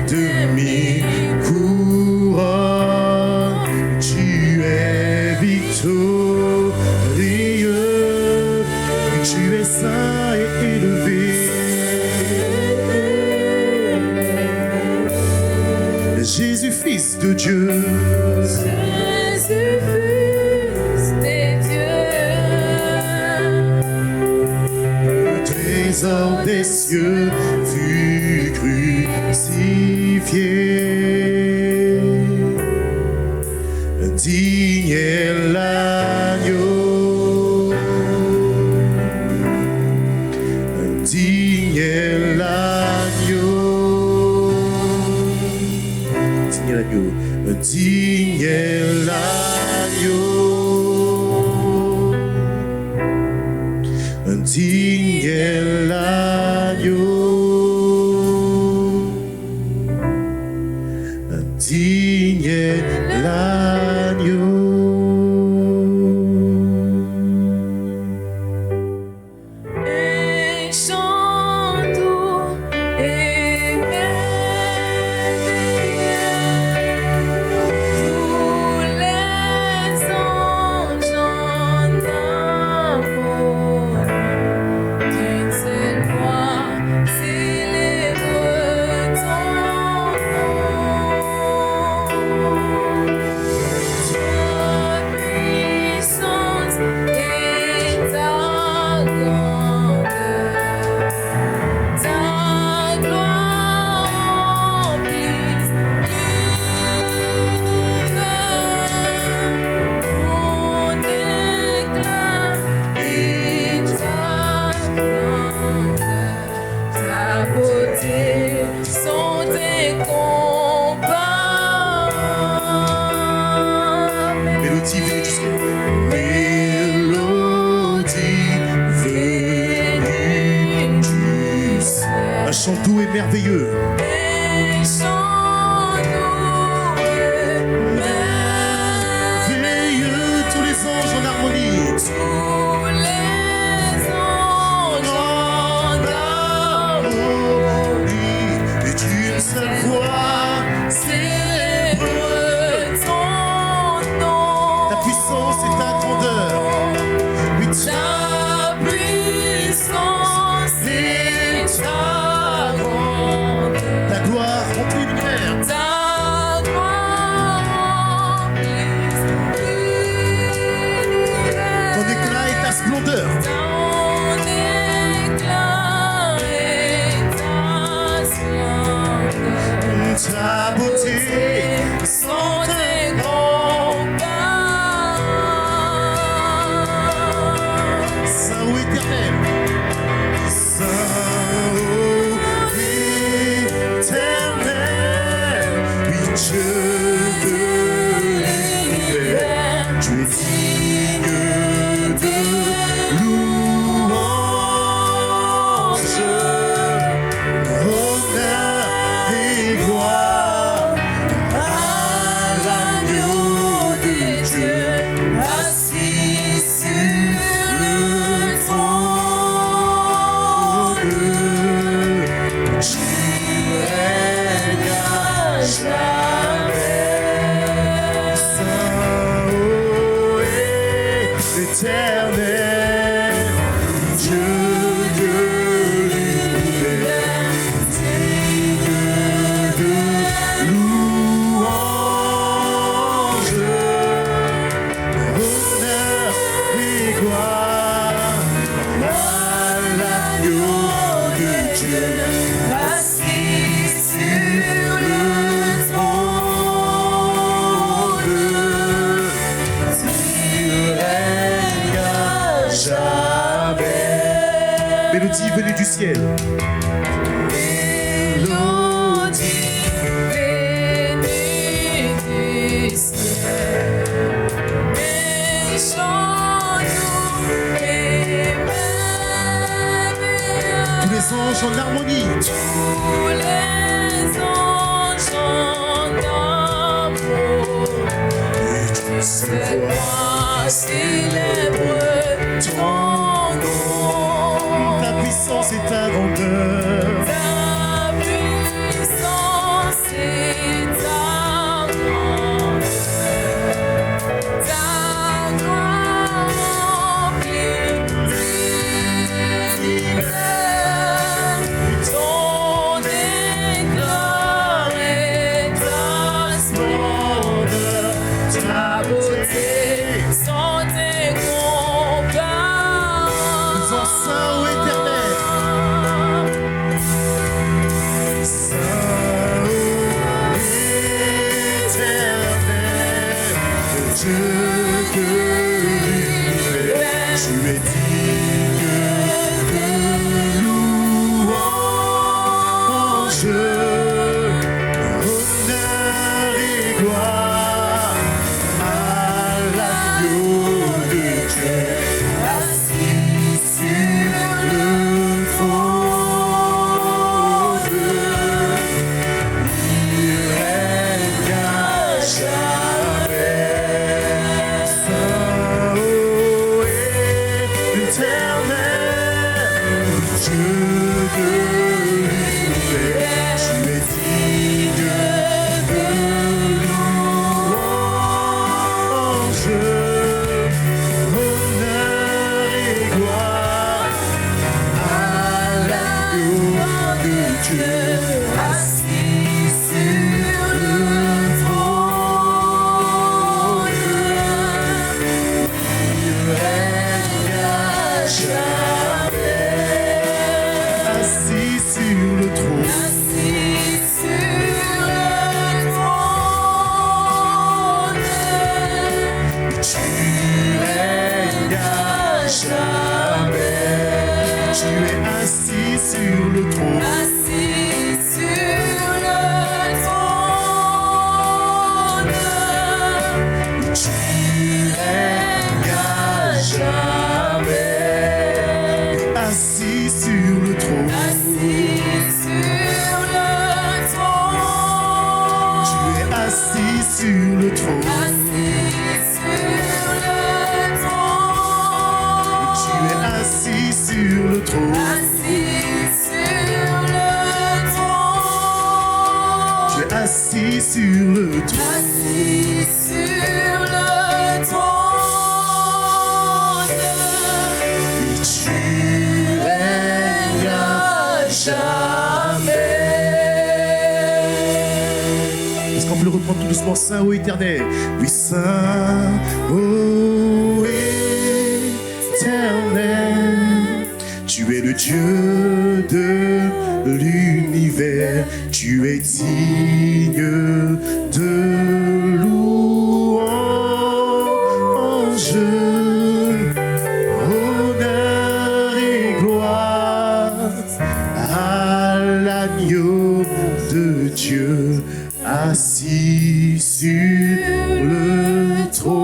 de mi-couronne. Tu es victorieux, tu es saint et élevé. Jésus, Fils de Dieu, Jésus, Fils de Dieu, le trésor des cieux fut crucifié. Digne est l'agneau, digne est l'agneau. Digne est l'agneau, digne est l'agneau, digne est l'agneau. et chantons et tous les anges entendent d'une seule voix célèbre ton nom. chant doux et merveilleux. Merveilleux, tous les anges en harmonie. Tous les anges en harmonie. Et d'une seule voix, célèbre ton nom. ta puissance et ta grandeur. Oui, Ta puissance et ta grandeur. ta gloire remplit l'univers. Ta gloire remplit l'univers. Ton éclat et ta splendeur. Ton éclat et ta splendeur. Ta beauté Sont tes grands pas. Saint ou éternel. Saint ou éternel. Oui, Dieu de l'univers. Tu es digne de louange, honneur et gloire à l'agneau de Dieu, Assis sur le trône, tu règnes à mélodie venue du ciel. Mélodie venue du ciel. Et chante-nous les merveilles. Tous les anges en harmonie. Tous les anges en amour. C'est moi célèbre ton nom. Ta puissance et ta grandeur. Ta puissance et ta grandeur. Ta gloire remplit l'univers. Ton éclat et ta splendeur. Ta beauté sans incomparable. Nous en saint ou éternel. Saint ou éternel. Dieu de l'univers. Tu es digne de louange. Honneur et gloire à l'agneau de Dieu, assis sur le trône. Il règne à jamais. Saint ô éternel, Dieu de l'univers, tu es digne de louange, honneur et gloire à l'agneau de Dieu, assis sur le trône. Il règne à jamais, assis sur le trône. Assis sur le trône. Tu règnes à jamais. Tu es assis sur le trône. Assis sur le trône. Tu règnes à jamais. Assis sur le trône. Assis sur le trône. Tu es assis sur le trône. Assis sur le trône. Tu es assis sur le trône. Assis sur le trône. Tu es assis sur le trône. Assis sur le trône. Tu règnes à jamais. Est-ce qu'on peut le reprendre tout doucement? Saint ô éternel. Oui, Saint ô éternel. Tu es le Dieu de l'univers. Tu es digne de louange. Honneur et gloire à l'agneau de Dieu, assis sur le trône.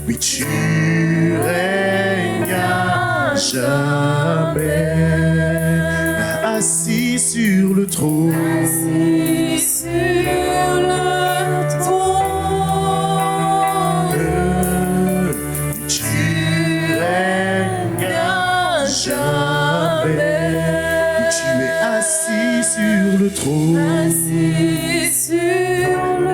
Oui, tu règnes à jamais, assis sur le trône. Assis sur le trône. Tu règnes à jamais. Tu es assis sur le trône. Assis sur le